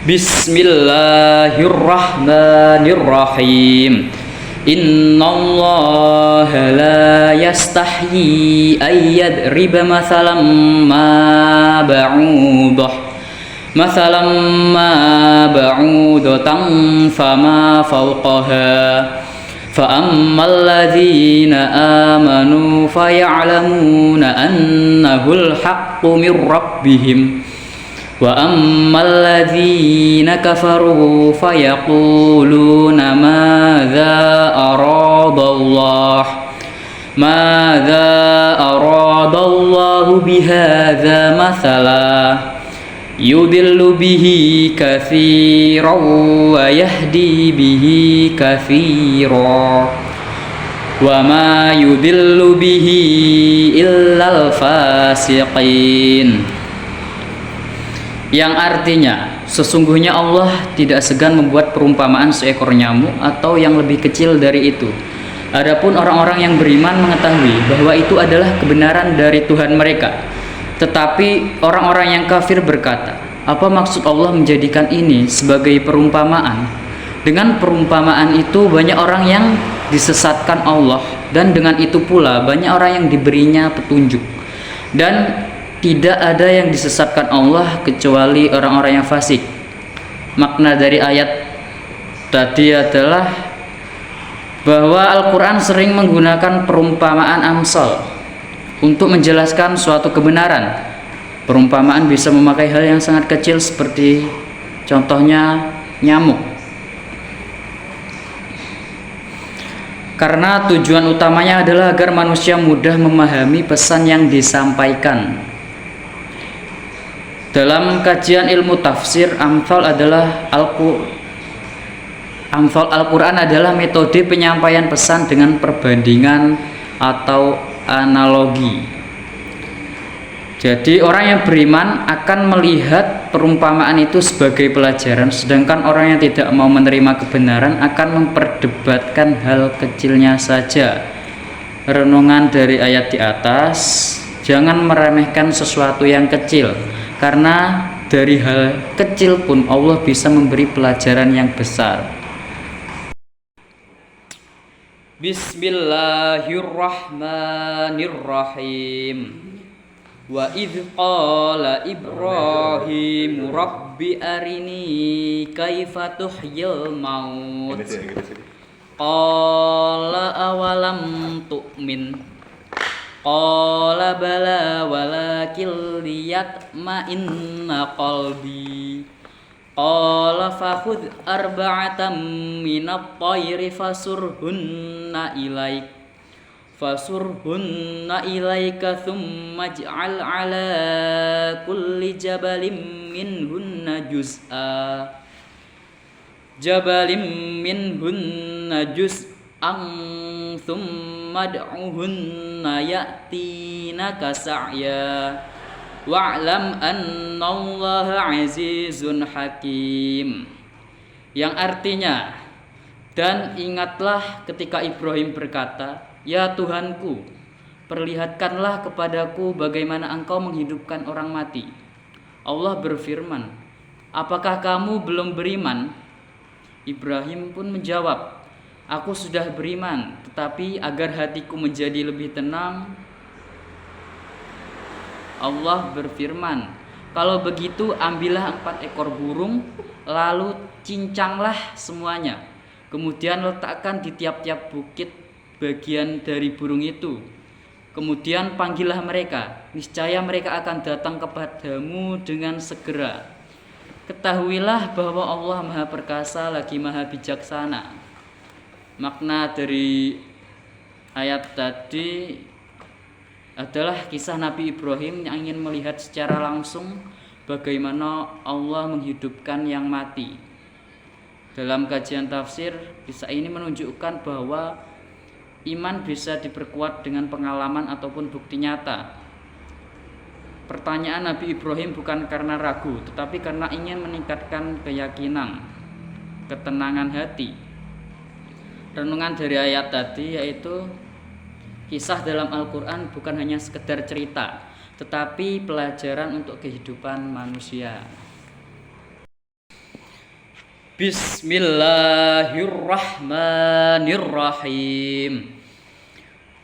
Bismillahirrahmanirrahim. Innallaha la yastahyi ayyadriba mathalan ma ba'udatan fama fawqaha فَأَمَّا الَّذِينَ آمَنُوا فَيَعْلَمُونَ أَنَّهُ الْحَقُّ مِنْ رَبِّهِمْ وَأَمَّا الَّذِينَ كَفَرُوا فَيَقُولُونَ مَاذَا أَرَادَ اللَّهُ بِهَذَا مَثَلًا يُضِلُّ بِهِ كَثِيرًا وَيَهْدِي بِهِ كَثِيرًا وَمَا يُضِلُّ بِهِ إِلَّا الْفَاسِقِينَ. Yang artinya, sesungguhnya Allah tidak segan membuat perumpamaan seekor nyamuk atau yang lebih kecil dari itu. Adapun orang-orang yang beriman mengetahui bahwa itu adalah kebenaran dari Tuhan mereka. Tetapi orang-orang yang kafir berkata, apa maksud Allah menjadikan ini sebagai perumpamaan? Dengan perumpamaan itu banyak orang yang disesatkan Allah, dan dengan itu pula banyak orang yang diberinya petunjuk. Dan tidak ada yang disesatkan Allah kecuali orang-orang yang fasik. Makna dari ayat tadi adalah bahwa Al-Quran sering menggunakan perumpamaan amsal untuk menjelaskan suatu kebenaran. Perumpamaan bisa memakai hal yang sangat kecil seperti contohnya nyamuk. Karena tujuan utamanya adalah agar manusia mudah memahami pesan yang disampaikan. Dalam kajian ilmu tafsir, amsal Al-Quran adalah metode penyampaian pesan dengan perbandingan atau analogi. Jadi orang yang beriman akan melihat perumpamaan itu sebagai pelajaran, sedangkan orang yang tidak mau menerima kebenaran akan memperdebatkan hal kecilnya saja. Renungan dari ayat di atas, jangan meremehkan sesuatu yang kecil, karena dari hal kecil pun Allah bisa memberi pelajaran yang besar. Bismillahirrahmanirrahim. Wa idh qala Ibrahim Rabbi arini kaifa tuhyil maut. Qala awalam tu'min. Qala bala walakin liyatma'inna qalbi. Qala fakhudh arba'atan minat tayri fasurhunna ilaika thumma ij'al ala kulli jabalin minhunna juz'an thumma ad'uhunna ya'tinaka sa'ya wa'lam annallaha azizun hakim. Yang artinya, dan ingatlah ketika Ibrahim berkata, ya Tuhanku, perlihatkanlah kepadaku bagaimana engkau menghidupkan orang mati. Allah berfirman, apakah kamu belum beriman? Ibrahim pun menjawab, aku sudah beriman, tetapi agar hatiku menjadi lebih tenang. Allah berfirman, kalau begitu ambillah 4 ekor burung, lalu cincanglah semuanya. Kemudian letakkan di tiap-tiap bukit bagian dari burung itu. Kemudian panggillah mereka, niscaya mereka akan datang kepadamu dengan segera. Ketahuilah bahwa Allah Maha Perkasa lagi Maha Bijaksana. Makna dari ayat tadi adalah kisah Nabi Ibrahim yang ingin melihat secara langsung bagaimana Allah menghidupkan yang mati. Dalam kajian tafsir, kisah ini menunjukkan bahwa iman bisa diperkuat dengan pengalaman ataupun bukti nyata. Pertanyaan Nabi Ibrahim bukan karena ragu, tetapi karena ingin meningkatkan keyakinan, ketenangan hati. Renungan dari ayat tadi yaitu kisah dalam Al-Quran bukan hanya sekedar cerita, tetapi pelajaran untuk kehidupan manusia. Bismillahirrahmanirrahim.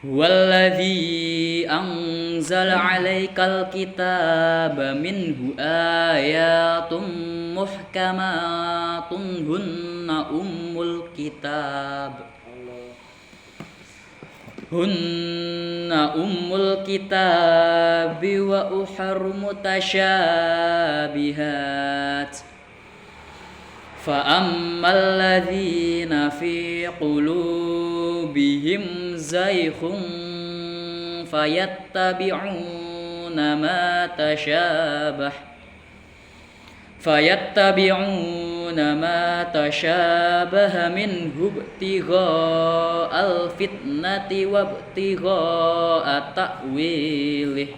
Huwallazi anzala 'alaikal kitaba minhu ayatum muhkamatun hunna ummul kitab wa ukhra mutasyabihat. فأما الذين في قلوبهم زيغ فيتبعون ما تشابه منه ابتغاء الفتنة وابتغاء تأويله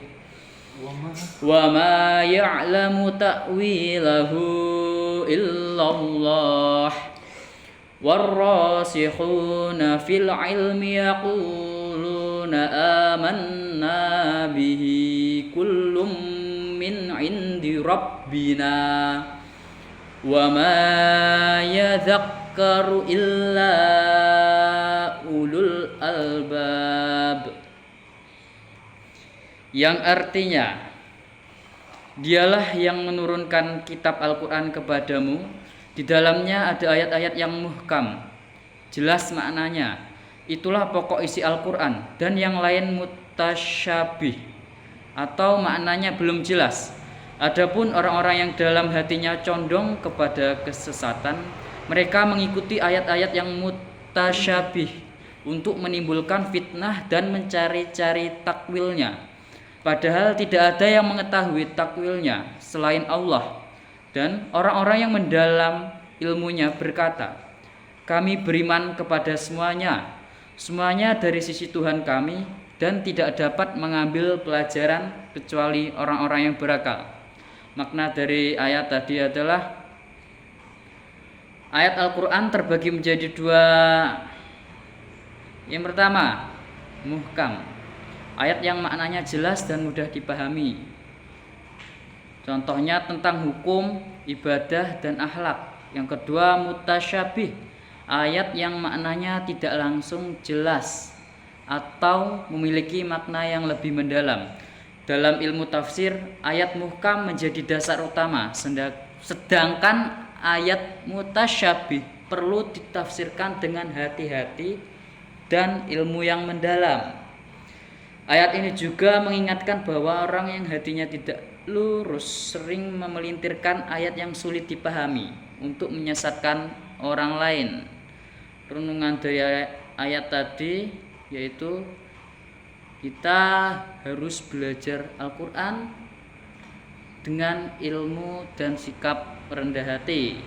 وما يعلم تأويله إلا الله والراسخون في العلم يقولون آمنا به كل من عند ربنا وما يذكر إلا أولو الألباب. Yang artinya, Dialah yang menurunkan kitab Al-Quran kepadamu. Di dalamnya ada ayat-ayat yang muhkam, jelas maknanya. Itulah pokok isi Al-Quran. Dan yang lain mutasyabih, atau maknanya belum jelas. Adapun orang-orang yang dalam hatinya condong kepada kesesatan, mereka mengikuti ayat-ayat yang mutasyabih untuk menimbulkan fitnah dan mencari-cari takwilnya. Padahal tidak ada yang mengetahui takwilnya selain Allah. Dan orang-orang yang mendalam ilmunya berkata, kami beriman kepada semuanya dari sisi Tuhan kami, dan tidak dapat mengambil pelajaran kecuali orang-orang yang berakal. Makna dari ayat tadi adalah, ayat Al-Quran terbagi menjadi dua. Yang pertama, muhkam, ayat yang maknanya jelas dan mudah dipahami. Contohnya tentang hukum, ibadah, dan akhlak. Yang kedua, mutasyabih, ayat yang maknanya tidak langsung jelas atau memiliki makna yang lebih mendalam. Dalam ilmu tafsir, ayat muhkam menjadi dasar utama, sedangkan ayat mutasyabih perlu ditafsirkan dengan hati-hati dan ilmu yang mendalam. Ayat ini juga mengingatkan bahwa orang yang hatinya tidak lurus sering memelintirkan ayat yang sulit dipahami untuk menyesatkan orang lain. Renungan dari ayat tadi yaitu, kita harus belajar Al-Quran dengan ilmu dan sikap rendah hati.